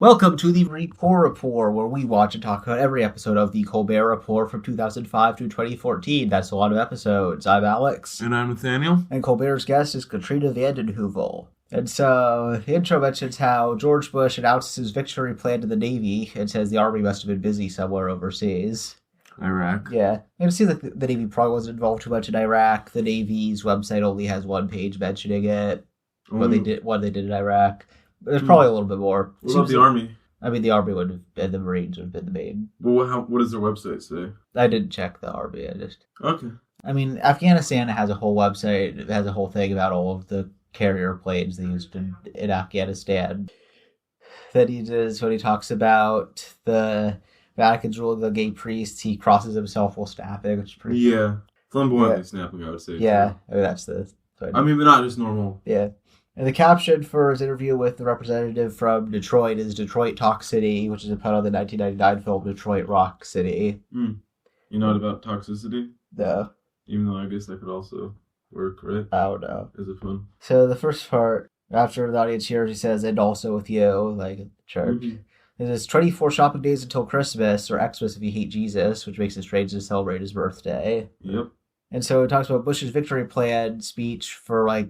Welcome to the Report, where we watch and talk about every episode of the Colbert Report from 2005 to 2014. That's a lot of episodes. I'm Alex. And I'm Nathaniel. And Colbert's guest is Katrina vanden Heuvel. And so, the intro mentions how George Bush announces his victory plan to the Navy and says the Army must have been busy somewhere overseas. Iraq. Yeah. It seems like the Navy probably wasn't involved too much in Iraq. The Navy's website only has one page mentioning it. What they did in Iraq. But there's probably a little bit more. What about the Army? I mean, the Army would have, and the Marines would have been the main. Well, what does their website say? I didn't check the Army, Okay. I mean, Afghanistan has a whole website, it has a whole thing about all of the carrier planes they used in Afghanistan. Then he does, when he talks about the Vatican's rule of the gay priests, he crosses himself while snapping, which is pretty... Yeah. Flamboyantly snapping, I would say. Yeah, I mean, that's the... I mean, but not just normal. Yeah. And the caption for his interview with the representative from Detroit is Detroit Talk City, which is a pun on the 1999 film Detroit Rock City. You're not about toxicity? No. Even though I guess that could also work, right? I don't know. Is it fun? So the first part, after the audience hears, he says, and also with you, like at the church. It is 24 shopping days until Christmas, or Xmas if you hate Jesus, which makes it strange to celebrate his birthday. Yep. And so it talks about Bush's victory plan speech for a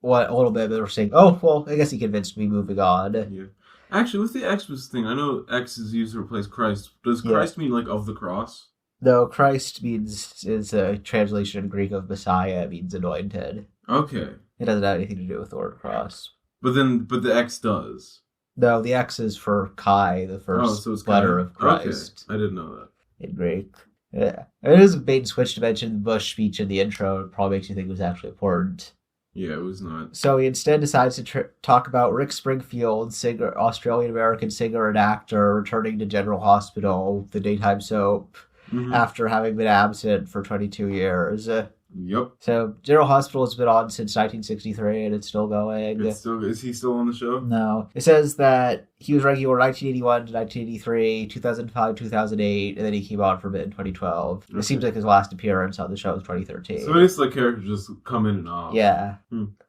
little bit, but we're saying, oh, well, I guess he convinced me, moving on. Yeah. Actually, with the Xmas thing, I know X is used to replace Christ. Does Christ mean, of the cross? No, Christ is a translation in Greek of Messiah. It means anointed. Okay. It doesn't have anything to do with the word cross. But the X does. No, the X is for Chi, the first letter of Christ. Okay. I didn't know that. In Greek. Yeah. It is a bait and switch to mention the Bush speech in the intro. It probably makes you think it was actually important. Yeah, it was not. So he instead decides to talk about Rick Springfield, singer, Australian-American singer and actor, returning to General Hospital, the daytime soap, after having been absent for 22 years. Yep. So General Hospital has been on since 1963, and it's still going. Is he still on the show? No. It says that he was regular 1981 to 1983, 2005, 2008, and then he came on for a bit in 2012. Okay. It seems like his last appearance on the show was 2013. So it's characters just come in and off. Yeah.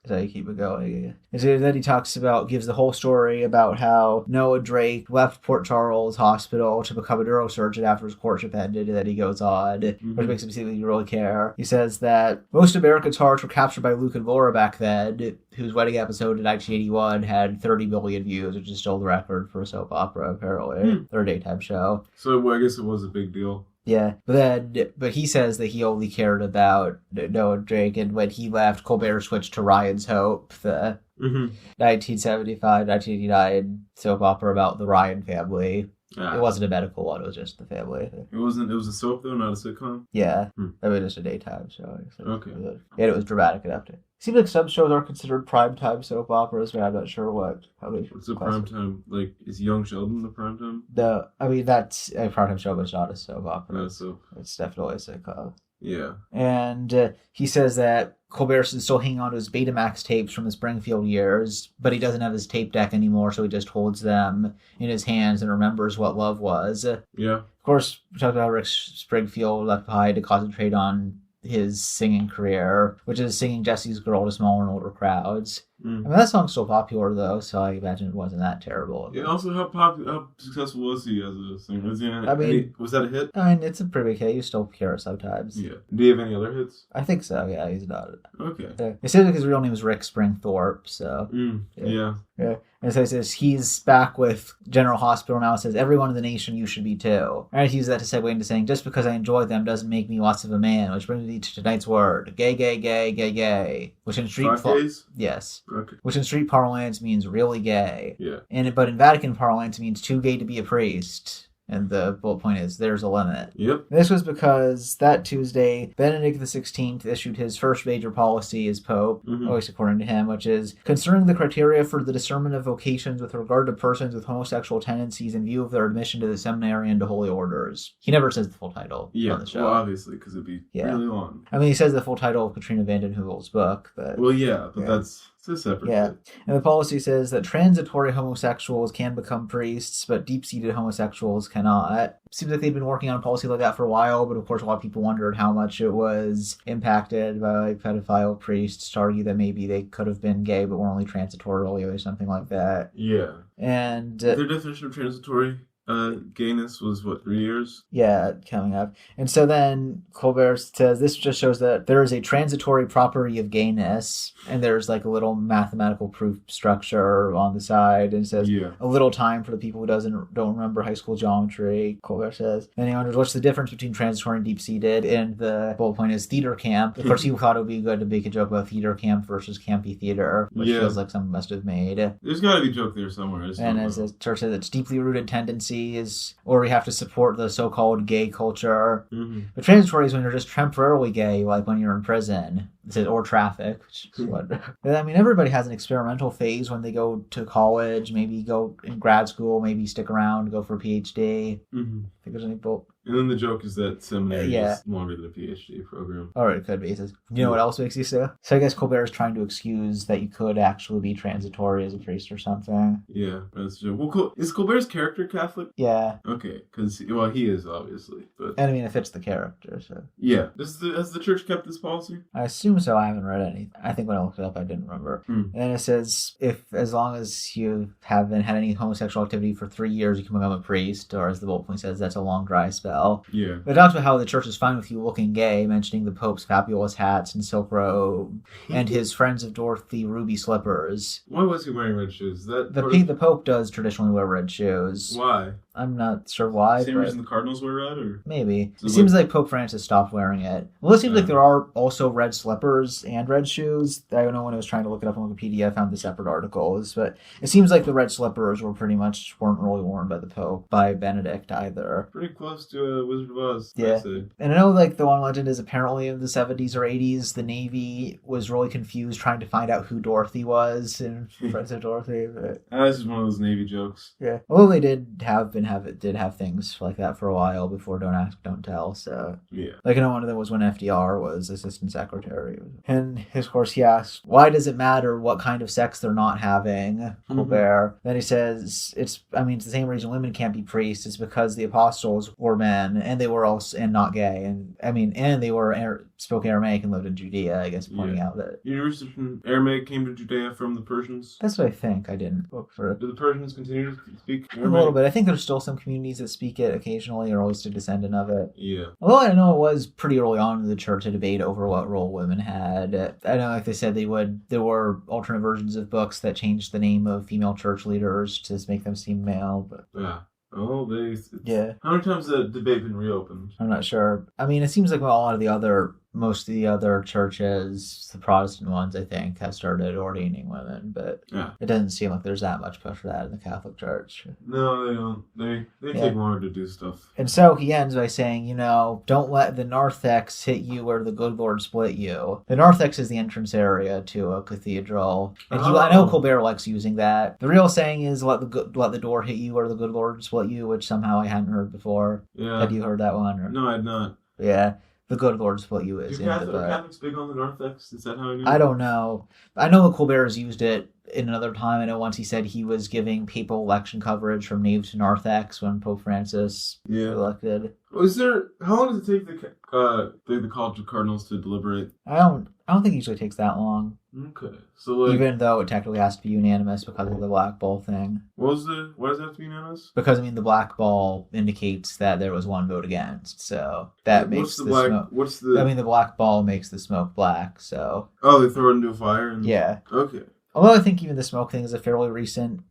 So you keep it going. And so then he gives the whole story about how Noah Drake left Port Charles Hospital to become a neurosurgeon after his courtship ended, and then he goes on, which makes him seem like you really care. He says that most Americans' hearts were captured by Luke and Laura back then, whose wedding episode in 1981 had 30 million views, which is still the record for a soap opera, apparently, or a daytime show. So I guess it was a big deal. Yeah, but he says that he only cared about Noah Drake, and when he left, Colbert switched to Ryan's Hope, the 1975-1989 soap opera about the Ryan family. It wasn't a medical one, it was just the family. It was a soap, though, not a sitcom? Yeah, I mean, just a daytime show. Okay. And it was dramatic enough to... Seems like some shows are considered primetime soap operas, but I'm not sure how they... What's the primetime? Is Young Sheldon the primetime? No, I mean, that's a primetime show, but it's not a soap opera. No, soap. It's definitely a sitcom. Yeah. And he says that Colbert is still hanging on to his Betamax tapes from the Springfield years, but he doesn't have his tape deck anymore, so he just holds them in his hands and remembers what love was. Yeah. Of course, we talked about Rick Springfield left behind to concentrate on his singing career, which is singing Jesse's Girl to smaller and older crowds. I mean, that song's still popular, though, so I imagine it wasn't that terrible. Yeah, also, how successful was he as a singer? Was that a hit? I mean, it's a pretty big hit. You still hear it sometimes. Yeah. Do you have any other hits? I think so, yeah, he's not. Okay. It says his real name is Rick Springthorpe, so... Yeah. And so he says he's back with General Hospital now. It says, everyone in the nation, you should be too. And he uses that to segue into saying, just because I enjoy them doesn't make me less of a man, which brings me to tonight's word. Gay, gay, gay, gay, gay. Which in street... Yes. Okay. Which in street parlance means really gay. Yeah. But in Vatican parlance means too gay to be a priest. And the bullet point is, there's a limit. Yep. This was because that Tuesday, Benedict XVI issued his first major policy as Pope, at least according to him, which is concerning the criteria for the discernment of vocations with regard to persons with homosexual tendencies in view of their admission to the seminary and to holy orders. He never says the full title on the show. Well, obviously, because it'd be really long. I mean, he says the full title of Katrina vanden Heuvel's book, but... Well, yeah, but that's It's a separate Yeah. And the policy says that transitory homosexuals can become priests, but deep-seated homosexuals cannot. Seems like they've been working on a policy like that for a while, but of course a lot of people wondered how much it was impacted by pedophile priests to argue that maybe they could have been gay but were only transitorily or something like that. Yeah. And their definition of transitory gayness was, 3 years? Yeah, coming up. And so then Colbert says this just shows that there is a transitory property of gayness, and there's like a little mathematical proof structure on the side, and it says a little time for the people who don't remember high school geometry, Colbert says. And he wonders what's the difference between transitory and deep-seated, and the bullet point is theater camp. Of course, he thought it would be good to make a joke about theater camp versus campy theater, which feels like someone must have made. There's got to be a joke there somewhere. And as the church says, it's deeply rooted tendencies, or we have to support the so-called gay culture. But transitory is when you're just temporarily gay, like when you're in prison, or traffic. Which is what, I mean, everybody has an experimental phase when they go to college, maybe go in grad school, maybe stick around, go for a PhD. I think there's any both. And then the joke is that seminary is longer than a PhD program. Or it could be. You know what else makes you so? So I guess Colbert is trying to excuse that you could actually be transitory as a priest or something. Yeah, that's true. Well, is Colbert's character Catholic? Yeah. Okay, because, he is, obviously. But and I mean, it fits the character, so. Yeah. Has the church kept this policy? I assume so. I haven't read any. I think when I looked it up, I didn't remember. And it says, as long as you haven't had any homosexual activity for 3 years, you can become a priest, or as the bullet point says, that's a long dry spell. Yeah. It talks about how the church is fine with you looking gay, mentioning the Pope's fabulous hats and silk robe, and his Friends of Dorothy ruby slippers. Why was he wearing red shoes? The Pope does traditionally wear red shoes. Why? I'm not sure why. Same reason the Cardinals wear red, or maybe it seems like Pope Francis stopped wearing it. Well, it seems like there are also red slippers and red shoes. I don't know, when I was trying to look it up on Wikipedia, I found the separate articles, but it seems like the red slippers weren't really worn by the Pope, by Benedict either. Pretty close to a Wizard of Oz. Yeah, and I know like the one legend is apparently in the 70s or 80s, the Navy was really confused trying to find out who Dorothy was in Friends of Dorothy. But this is one of those Navy jokes. Yeah, although they did have things like that for a while before Don't Ask, Don't Tell. So yeah, like I know one of them was when FDR was assistant secretary, and of course he asks, why does it matter what kind of sex they're not having? Colbert. Then he says it's the same reason women can't be priests is because the apostles were men and they were also and not gay, and they spoke Aramaic and lived in Judea. I guess pointing out that Aramaic came to Judea from the Persians. That's what I think. I didn't look for it. Do the Persians continue to speak Aramaic? A little bit. I think there's still some communities that speak it occasionally, or at least a descendant of it. Yeah. Although I know it was pretty early on in the church a debate over what role women had. I know, like they said, there were alternate versions of books that changed the name of female church leaders to make them seem male. But yeah. Oh, yeah. How many times has the debate been reopened? I'm not sure. I mean, it seems like most of the other churches, the Protestant ones, I think, have started ordaining women, but it doesn't seem like there's that much push for that in the Catholic Church. No, they don't. They take longer to do stuff. And so he ends by saying, don't let the narthex hit you where the good Lord split you. The narthex is the entrance area to a cathedral. And I know Colbert likes using that. The real saying is let the door hit you where the good Lord split you, which somehow I hadn't heard before. Yeah. Had you heard that one? Or? No, I had not. Yeah. The good Lord split you is in the butt. Are Catholics big on the narthex? Is that how I know? I don't know. I know that Colbert has used it in another time. I know once he said he was giving papal election coverage from nave to narthex when Pope Francis elected. How long does it take the College of Cardinals to deliberate? I don't think it usually takes that long. Okay. So even though it technically has to be unanimous because of the black ball thing. Why does it have to be unanimous? Because the black ball indicates that there was one vote against, so that makes the smoke. The black ball makes the smoke black, so. Oh, they throw it into a fire? Yeah. Okay. Although I think even the smoke thing is a fairly recent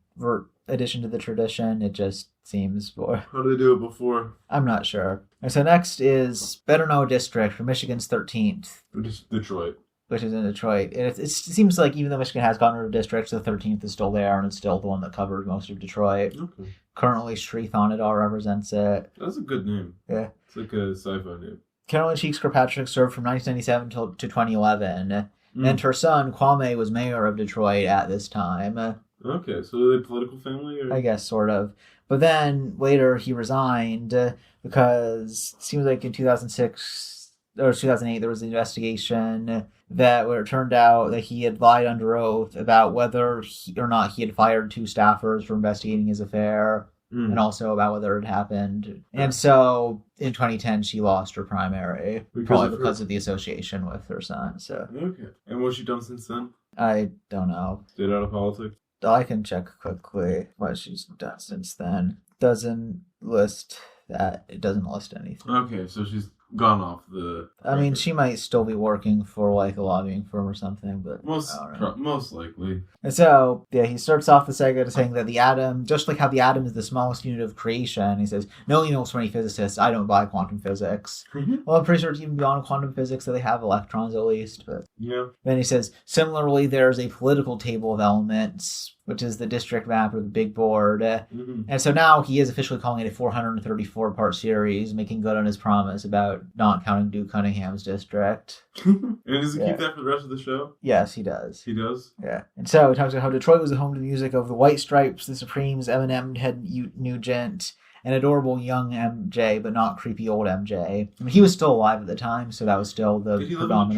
addition to the tradition, it just seems more. How did they do it before? I'm not sure. And so next is Better Know District for Michigan's 13th. Which is Detroit. Which is in Detroit. And it seems like even though Michigan has gotten rid of districts, the 13th is still there, and it's still the one that covers most of Detroit. Okay. Currently, Streathonadar represents it. That's a good name. Yeah. It's like a sci-fi name. Carolyn Cheeks Kirkpatrick served from 1997 to 2011. And her son, Kwame, was mayor of Detroit at this time. Okay, so are they a political family? Or? I guess, sort of. But then, later, he resigned because it seems like in 2006, or 2008, there was an investigation where it turned out that he had lied under oath about whether or not he had fired 2 staffers for investigating his affair, and also about whether it happened. And so in 2010, she lost her primary, probably because of the association with her son. So okay. And what's she done since then? I don't know. Stayed out of politics? I can check quickly what she's done since then. Doesn't list that. It doesn't list anything. Okay, so she's gone off the... I mean, she might still be working for, like, a lobbying firm or something, but... Most likely. And so, yeah, he starts off the segment saying that the atom, just like how the atom is the smallest unit of creation, he says, no, so many physicists, I don't buy quantum physics. Well, I'm pretty sure it's even beyond quantum physics that they have electrons, at least, but... Yeah. Then he says, similarly, there's a political table of elements, which is the district map or the big board. And so now he is officially calling it a 434-part series, making good on his promise about not counting Duke Cunningham's district. And does he keep that for the rest of the show? Yes, he does. He does? Yeah. And so he talks about how Detroit was the home to the music of the White Stripes, the Supremes, Eminem, Ted Nugent, an adorable young MJ, but not creepy old MJ. I mean, he was still alive at the time, so that was still the predominant. Did he live in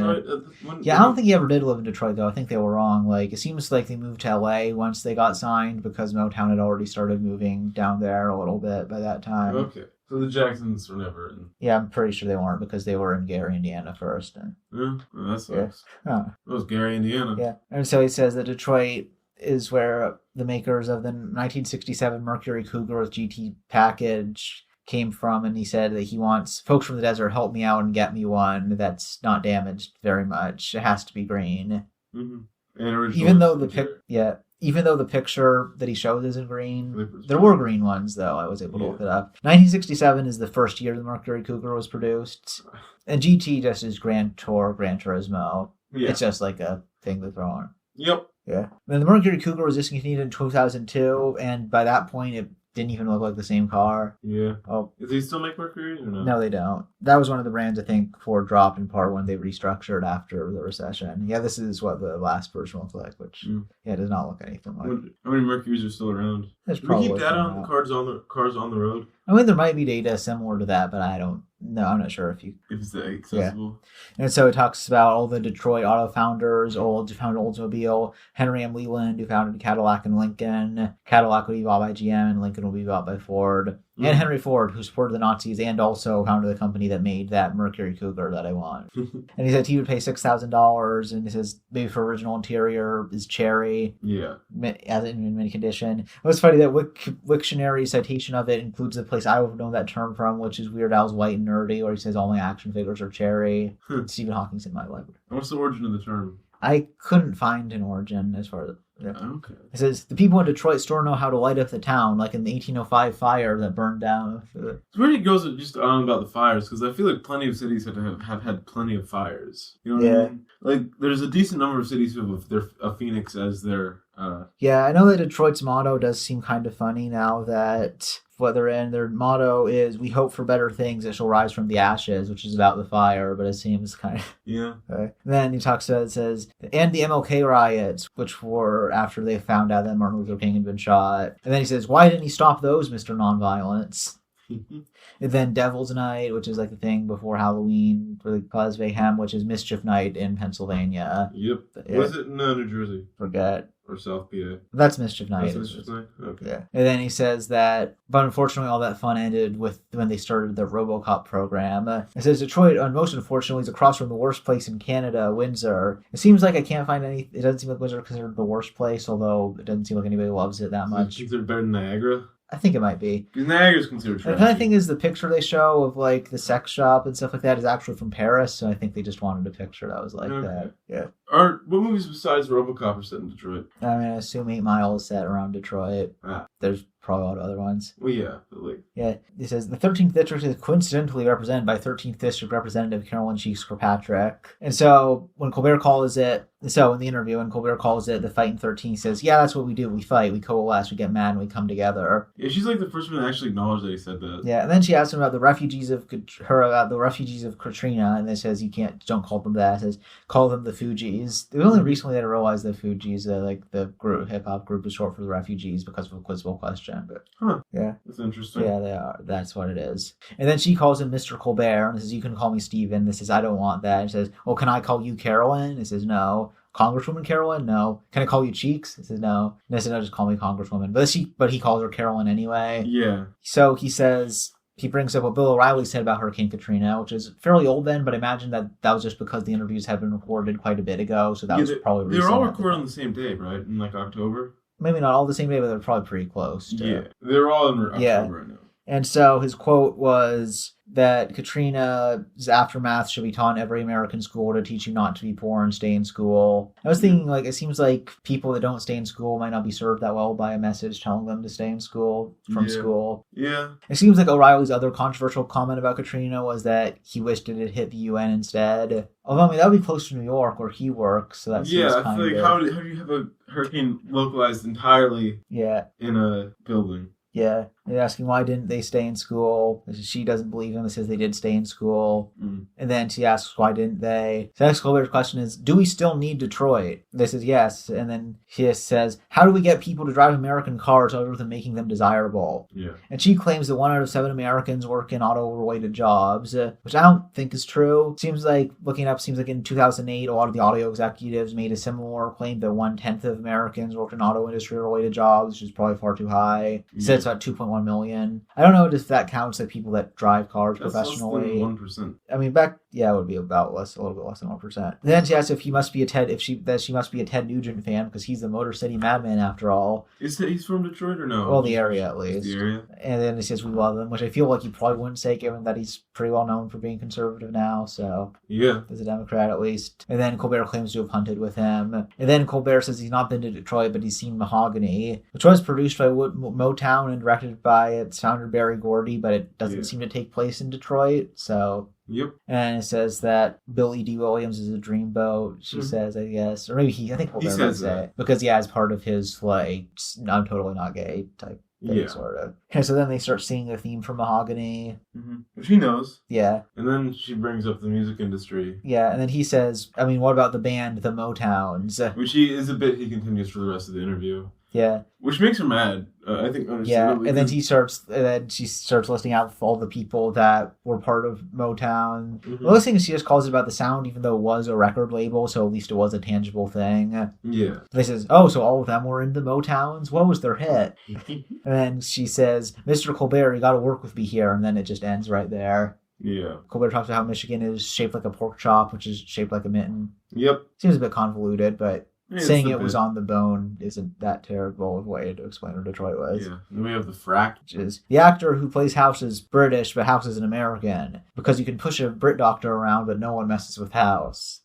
Detroit? Yeah, I don't think he ever did live in Detroit, though. I think they were wrong. Like, it seems like they moved to LA once they got signed because Motown had already started moving down there a little bit by that time. Okay. So the Jacksons were never in. Yeah, I'm pretty sure they weren't because they were in Gary, Indiana first. Yeah, well, that sucks. Yeah. That was Gary, Indiana. Yeah. And so he says that Detroit is where the makers of the 1967 Mercury Cougar with GT package came from, and he said that he wants folks from the desert help me out and get me one that's not damaged very much. It has to be green. Mm-hmm. And even though the picture that he shows isn't green, there were green ones though. I was able to look it up. 1967 is the first year the Mercury Cougar was produced, and GT just is Grand Tour, Gran Turismo. Yeah. It's just like a thing to throw on. Yep. Yeah. And the Mercury Cougar was discontinued in 2002, and by that point it didn't even look like the same car. Yeah. Oh. Do they still make Mercury or no? No, they don't. That was one of the brands I think Ford dropped in part when they restructured after the recession. Yeah, this is what the last version looks like, which does not look anything like. How many Mercuries are still around? There's Do we keep data on the cars on the road? I mean, there might be data similar to that, but I'm not sure if it's accessible. Yeah. And so it talks about all the Detroit auto founders, who founded Oldsmobile, Henry M. Leland, who founded Cadillac and Lincoln. Cadillac would be bought by GM, and Lincoln would be bought by Ford. And Henry Ford, who supported the Nazis and also founded the company that made that Mercury Cougar that I want. And he said he would pay $6,000, and he says maybe for original interior is cherry. Yeah. As in mint condition. It was funny that Wiktionary citation of it includes the place I would know that term from, which is Weird Al's White and Nerdy, where he says all my action figures are cherry. Stephen Hawking's in my library. What's the origin of the term? I couldn't find an origin as far as... Yeah. Okay. It says, the people in Detroit still know how to light up the town, like in the 1805 fire that burned down. It's weird he goes just on about the fires, because I feel like plenty of cities have had plenty of fires. You know what I mean? Like, there's a decent number of cities who have a phoenix as their... Yeah, I know that Detroit's motto does seem kind of funny now that... their motto is, we hope for better things that shall rise from the ashes, which is about the fire, but it seems kind of... Yeah. Okay. Then he talks about, it says, and the MLK riots, which were after they found out that Martin Luther King had been shot. And then he says, why didn't he stop those, Mr. Nonviolence? And then Devil's Night, which is like the thing before Halloween for the Cause Mayhem, which is Mischief Night in Pennsylvania. Yep. Yeah. Was it in New Jersey? Forget. Or South PA? That's Mischief Night. That's Mischief Night? Okay. Yeah. And then he says that, but unfortunately all that fun ended with when they started the RoboCop program. It says Detroit, most unfortunately, is across from the worst place in Canada, Windsor. It seems like I can't find any, it doesn't seem like Windsor is considered the worst place, although it doesn't seem like anybody loves it that much. You think they're better than Niagara? I think it might be. Because Niagara's considered trash. The kind of thing is the picture they show of like the sex shop and stuff like that is actually from Paris, so I think they just wanted a picture that was like that. Yeah. What movies besides RoboCop are set in Detroit? I mean, I assume 8 Mile is set around Detroit. There's probably a lot of other ones. Well, yeah. But like... Yeah. It says, the 13th District is coincidentally represented by 13th District Representative Carolyn Cheeks Kirkpatrick. And so, when Colbert calls it, in the interview, when Colbert calls it the fight in 13, he says, yeah, that's what we do. We fight, we coalesce, we get mad, and we come together. Yeah, she's like the first one to actually acknowledge that he said that. Yeah, and then she asked him about the refugees of Katrina, and it says, don't call them that. It says, call them the Fugees. It was only recently that I realized the Fugees, like the hip-hop group, is short for the refugees because of a quizzable question. question, but yeah, that's interesting. Yeah, they are. That's what it is. And then she calls him Mr. Colbert and says, "You can call me Stephen." This says, "I don't want that." And says, "Well, can I call you Carolyn?" It says, "No." "Congresswoman Carolyn?" "No." "Can I call you Cheeks?" It says, "No." And I said, "No, just call me Congresswoman." But he calls her Carolyn anyway. Yeah. So he says. He brings up what Bill O'Reilly said about Hurricane Katrina, which is fairly old then, but I imagine that was just because the interviews had been recorded quite a bit ago, so that was probably recent. They were all recorded on the same day, right? In like October? Maybe not all the same day, but they're probably pretty close. Yeah, they're all in October right now. And so his quote was that Katrina's aftermath should be taught in every American school to teach you not to be poor and stay in school. I was thinking, like, it seems like people that don't stay in school might not be served that well by a message telling them to stay in school from school. Yeah. It seems like O'Reilly's other controversial comment about Katrina was that he wished it had hit the UN instead. Although, I mean, that would be close to New York where he works, so that seems kind of... I feel like, how do you have a hurricane localized entirely in a building? Yeah, they're asking why didn't they stay in school. She doesn't believe him. It says they did stay in school. And then she asks why didn't they. The next Colbert's question is, do we still need Detroit? They says yes. And then she says, how do we get people to drive American cars other than making them desirable? Yeah. And she claims that 1 out of 7 Americans work in auto-related jobs, which I don't think is true. Seems like in 2008, a lot of the audio executives made a similar claim that 1/10 of Americans worked in auto industry-related jobs, which is probably far too high. He said it's about 2.1 million. I don't know if that counts like people that drive cars professionally. Less than 1%. I mean, it would be about a little bit less than 1%. Then she asks if she must be a Ted Nugent fan because he's the Motor City Madman after all. Is that he's from Detroit or no? Well, the area at least. The area. And then he says we love him, which I feel like he probably wouldn't say, given that he's pretty well known for being conservative now. So yeah, as a Democrat at least. And then Colbert claims to have hunted with him. And then Colbert says he's not been to Detroit, but he's seen Mahogany, which was produced by Motown and directed by its founder Barry Gordy, but it doesn't seem to take place in Detroit. So. Yep. And it says that Billy D. Williams is a dreamboat, she says, I guess. Or maybe I think Colbert would say. Because, as part of his, like, I'm totally not gay type thing, sort of. And so then they start singing the theme for Mahogany. Which he knows. Yeah. And then she brings up the music industry. Yeah, and then he says, I mean, what about the band, the Motowns? Which he continues for the rest of the interview. Yeah. Which makes her mad, I think. Yeah, and then she starts listing out all the people that were part of Motown. The other thing is she just calls it about the sound, even though it was a record label, so at least it was a tangible thing. Yeah. They says, oh, so all of them were in the Motowns? What was their hit? And then she says, Mr. Colbert, you gotta work with me here, and then it just ends right there. Yeah. Colbert talks about how Michigan is shaped like a pork chop, which is shaped like a mitten. Yep. Seems a bit convoluted, but... saying it was on the bone isn't that terrible of a way to explain what Detroit was. Yeah. Then we have the frack. Which is the actor who plays House is British, but House is an American. Because you can push a Brit doctor around, but no one messes with House.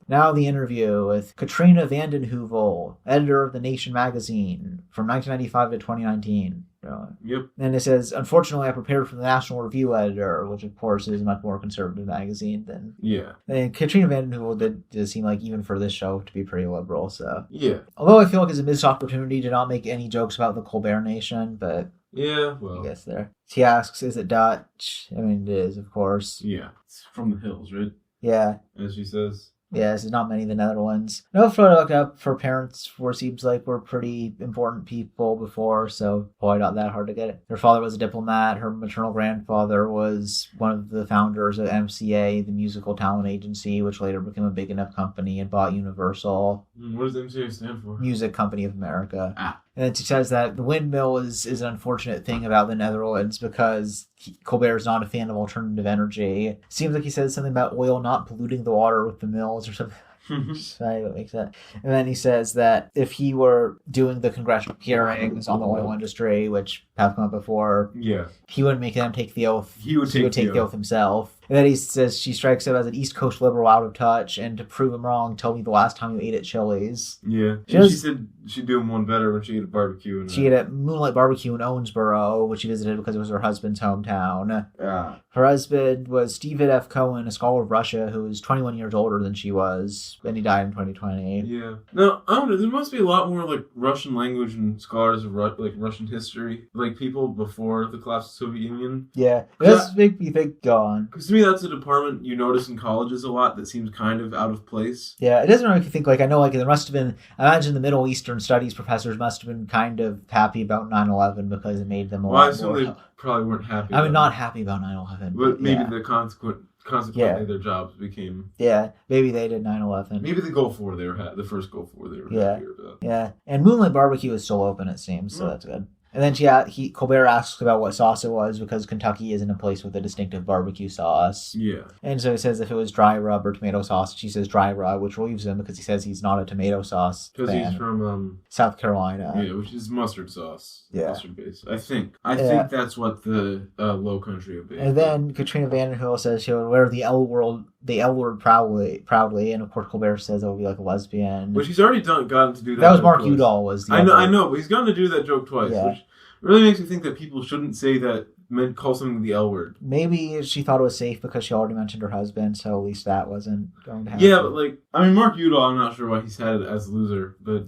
Now the interview with Katrina vanden Heuvel, editor of The Nation magazine, from 1995 to 2019. Yep. And it says, unfortunately, I prepared for the National Review editor, which of course is a much more conservative magazine than... Yeah. And Katrina vanden Heuvel did seem like, even for this show, to be pretty liberal, so... Yeah. Although I feel like it's a missed opportunity to not make any jokes about the Colbert Nation, but... Yeah, well... I guess there. She asks, is it Dutch? I mean, it is, of course. Yeah. It's from the hills, right? Yeah. As she says. Yes, there's not many in the Netherlands. No photo I looked up for parents who seems like were pretty important people before, so probably not that hard to get it. Her father was a diplomat. Her maternal grandfather was one of the founders of MCA, the musical talent agency, which later became a big enough company and bought Universal. What does MCA stand for? Music Company of America. Ah. And then she says that the windmill is an unfortunate thing about the Netherlands because Colbert is not a fan of alternative energy. Seems like he says something about oil not polluting the water with the mills or something. Sorry, that makes sense. And then he says that if he were doing the congressional hearings on the oil industry, which have come up before, he wouldn't make them take the oath. He would take the oath himself. And then he says she strikes him as an East Coast liberal out of touch, and to prove him wrong, tell me the last time you ate at Chili's. Yeah. She said she'd do him one better when she ate a barbecue. She ate at Moonlight Barbecue in Owensboro, which she visited because it was her husband's hometown. Yeah. Her husband was Stephen F. Cohen, a scholar of Russia, who was 21 years older than she was, and he died in 2020. Yeah. Now, I don't know, there must be a lot more, like, Russian language and scholars of, like, Russian history, like, people before the collapse of the Soviet Union. Yeah. It does make me think, go on. Because to me, that's a department you notice in colleges a lot that seems kind of out of place. Yeah, it doesn't make you think, like, I know, like, there must have been, I imagine the Middle Eastern Studies professors must have been kind of happy about 9/11 because it made them a lot more... I assume they probably weren't happy. I mean, not happy about 9/11. But maybe the consequently their jobs became... Yeah, maybe they did 9/11. Maybe the Gulf War the first Gulf War they were happier about. Yeah, and Moonlight Barbecue is still open, it seems, so that's good. And then Colbert asks about what sauce it was because Kentucky isn't a place with a distinctive barbecue sauce. Yeah. And so he says if it was dry rub or tomato sauce. She says dry rub, which relieves him because he says he's not a tomato sauce fan. Because he's from... South Carolina. Yeah, which is mustard sauce. Yeah. Mustard based. I think that's what the Low Country would be. And then Katrina vanden Heuvel says she would wear the L word proudly. And of course Colbert says it would be like a lesbian. Which he's already gotten to do that. That was Mark Udall was the I know, but he's gotten to do that joke twice, which really makes me think that people shouldn't say that, call something the L word. Maybe she thought it was safe because she already mentioned her husband, so at least that wasn't going to happen. Yeah, but Mark Udall, I'm not sure why he's had it as a loser, but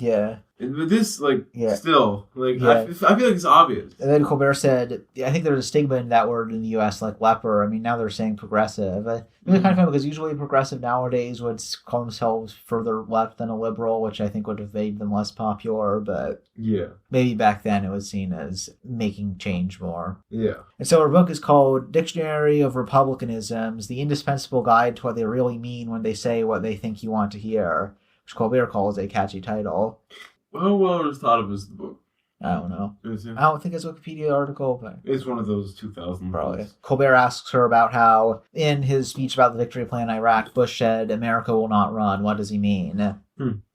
but this, still, I feel like it's obvious. And then Colbert said, I think there's a stigma in that word in the U.S., like leper. I mean, now they're saying progressive. Really kind of funny because usually progressive nowadays would call themselves further left than a liberal, which I think would have made them less popular, but maybe back then it was seen as making change more. Yeah. And so her book is called Dictionary of Republicanisms, the indispensable guide to what they really mean when they say what they think you want to hear, which Colbert calls a catchy title. How well was thought of as the book? I don't know. Is it? I don't think it's a Wikipedia article, but... It's one of those 2000 probably. Colbert asks her about how, in his speech about the victory plan in Iraq, Bush said, America will not run. What does he mean?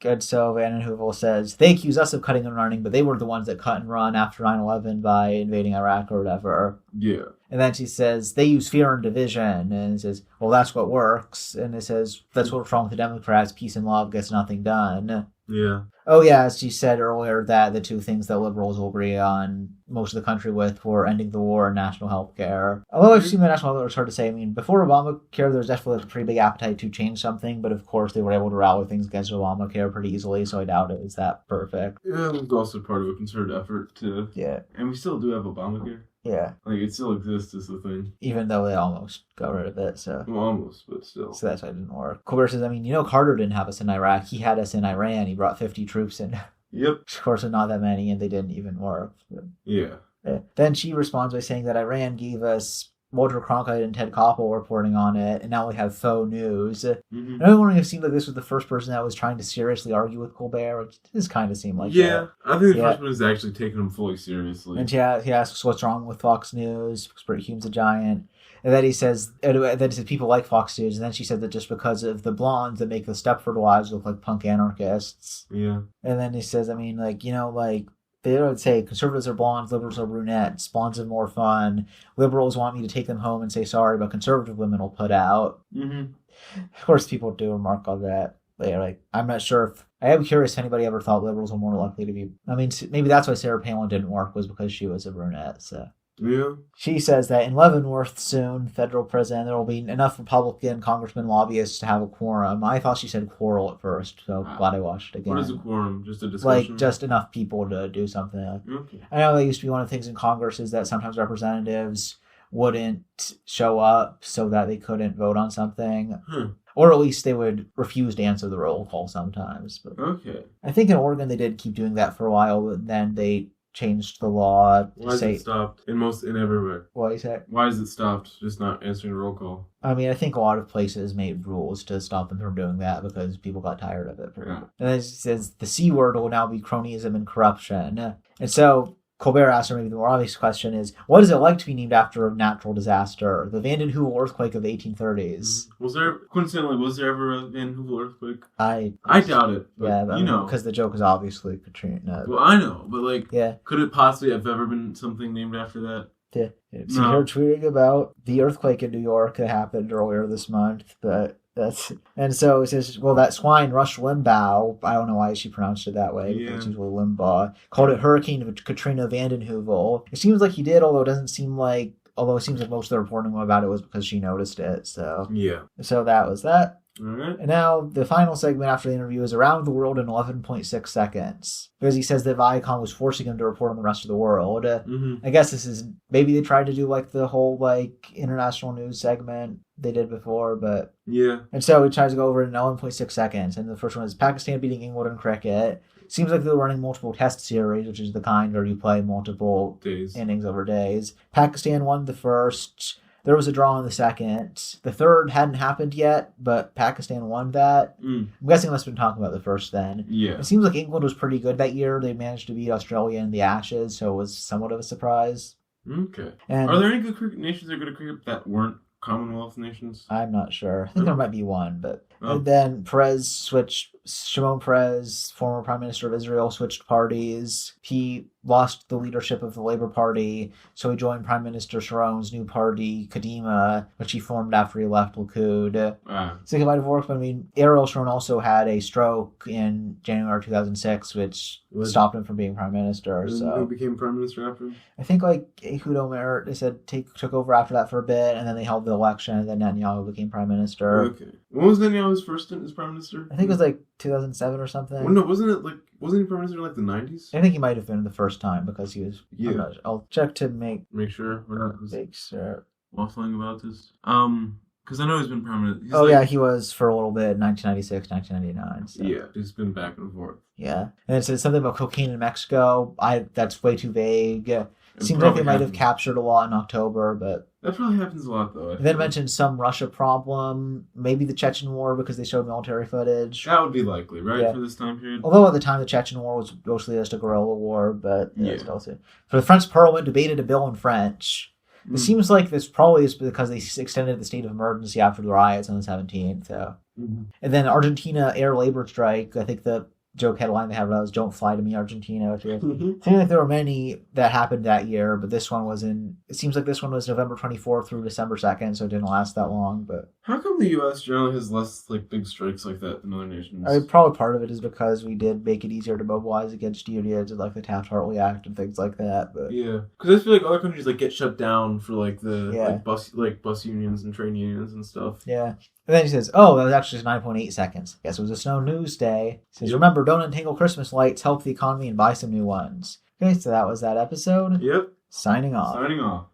Good, so vanden Heuvel says, they accuse us of cutting and running, but they were the ones that cut and run after 9/11 by invading Iraq or whatever. Yeah. And then she says, they use fear and division. And he says, well, that's what works. And it says, that's what's wrong with the Democrats. Peace and love gets nothing done. Yeah. Oh, yeah, as she said earlier, that the two things that liberals will agree on most of the country with were ending the war and national health care. Although I've seen the national health care, it's hard to say. I mean, before Obamacare, there was definitely a pretty big appetite to change something, but of course they were able to rally things against Obamacare pretty easily, so I doubt it was that perfect. Yeah, it was also part of a concerted effort to... Yeah. And we still do have Obamacare. Yeah. It still exists as a thing. Even though they almost got rid of it, so... Well, almost, but still. So that's why it didn't work. Colbert says, I mean, Carter didn't have us in Iraq. He had us in Iran. He brought 50 troops in. Yep. Of course, not that many, and they didn't even work. But... Yeah. Then she responds by saying that Iran gave us Walter Cronkite and Ted Koppel reporting on it, and now we have faux news. Mm-hmm. And I'm wondering if it seemed like this was the first person that was trying to seriously argue with Colbert, which does kind of seem like that. Yeah, I think the first one is actually taking him fully seriously. And he asks what's wrong with Fox News, because Bert Hume's a giant. And then he says people like Fox News, and then she said that just because of the blondes that make the Stepford wives look like punk anarchists. Yeah. And then he says, I mean, they would say conservatives are blondes, liberals are brunettes, blondes are more fun. Liberals want me to take them home and say sorry, but conservative women will put out. Mm-hmm. Of course, people do remark on that. I'm not sure if... I am curious if anybody ever thought liberals were more likely to be... I mean, maybe that's why Sarah Palin didn't work, was because she was a brunette, so... Yeah. She says that in Leavenworth soon, federal prison, there will be enough Republican congressmen lobbyists to have a quorum. I thought she said quarrel at first, so glad I watched it again. What is a quorum? Just a discussion? Just enough people to do something. Okay. I know that used to be one of the things in Congress is that sometimes representatives wouldn't show up so that they couldn't vote on something. Or at least they would refuse to answer the roll call sometimes. But okay. I think in Oregon they did keep doing that for a while, but then they changed the law. Why is it stopped in everywhere? What is that? Why is it stopped? Just not answering roll call. I mean, I think a lot of places made rules to stop them from doing that because people got tired of it. Yeah. And then it says the C word will now be cronyism and corruption. And so Colbert asked her maybe the more obvious question is, what is it like to be named after a natural disaster? The Vanden Heuvel earthquake of the 1830s. Was there ever a Vanden Heuvel earthquake? I doubt it. Yeah, because the joke is obviously Katrina. Well, I know, but could it possibly have ever been something named after that? Yeah. So you're tweeting about the earthquake in New York that happened earlier this month, but... And so it says, well, that swine Rush Limbaugh, I don't know why she pronounced it that way, because it's usually Limbaugh, called it Hurricane Katrina vanden Heuvel. It seems like he did, although it seems like most of the reporting about it was because she noticed it, so. Yeah. So that was that. All right. And now the final segment after the interview is around the world in 11.6 seconds. Because he says that Viacom was forcing him to report on the rest of the world. I guess this is, maybe they tried to do like the whole like international news segment they did before, but... Yeah. And so he tries to go over it in 11.6 seconds. And the first one is Pakistan beating England in cricket. Seems like they're running multiple test series, which is the kind where you play multiple innings over days. Pakistan won the first. There was a draw in the second. The third hadn't happened yet, but Pakistan won that. I'm guessing let's been talking about the first then. Yeah. It seems like England was pretty good that year. They managed to beat Australia in the Ashes, so it was somewhat of a surprise. Okay. And are there any good cricket nations that are good at cricket that weren't Commonwealth nations? I'm not sure. I think there might be one, but... And then Shimon Peres, former Prime Minister of Israel, switched parties. He lost the leadership of the Labour Party, so he joined Prime Minister Sharon's new party, Kadima, which he formed after he left Likud. So it might have worked, but I mean, Ariel Sharon also had a stroke in January 2006, which stopped him from being Prime Minister. Who became Prime Minister after? I think like Ehud Omer, they said, took over after that for a bit, and then they held the election, and then Netanyahu became Prime Minister. Okay. When was Netanyahu's first stint as Prime Minister? I think it was like 2007 or something. Well, no, wasn't he Prime Minister in like the 90s? I think he might have been the first time because he was. Yeah. I'll check to make sure we're not waffling about this. Because I know he's been Prime Minister. Yeah, he was for a little bit, 1996, 1999. So. Yeah, he's been back and forth. Yeah, and it says something about cocaine in Mexico. That's way too vague. Seems like they might have captured a lot in October, but... That probably happens a lot, though. Then mentioned some Russia problem, maybe the Chechen War because they showed military footage. That would be likely, right, for this time period? Although at the time the Chechen War was mostly just a guerrilla war, but... Still too. For the French Parliament debated a bill in French. It seems like this probably is because they extended the state of emergency after the riots on the 17th. So. And then Argentina air labor strike, I think the joke headline they have was "Don't fly to me, Argentina." Too. I think like there were many that happened that year, but this one was it seems like this one was November 24th through December 2nd, so it didn't last that long. But how come the U.S. generally has less like big strikes like that than other nations? Probably part of it is because we did make it easier to mobilize against unions and like the Taft-Hartley Act and things like that. But yeah, because I feel like other countries like get shut down for like the bus unions and train unions and stuff. Yeah. And then he says, that was actually just 9.8 seconds. Guess it was a snow news day. He says, remember, don't untangle Christmas lights, help the economy, and buy some new ones. Okay, so that was that episode. Yep. Signing off. Signing off.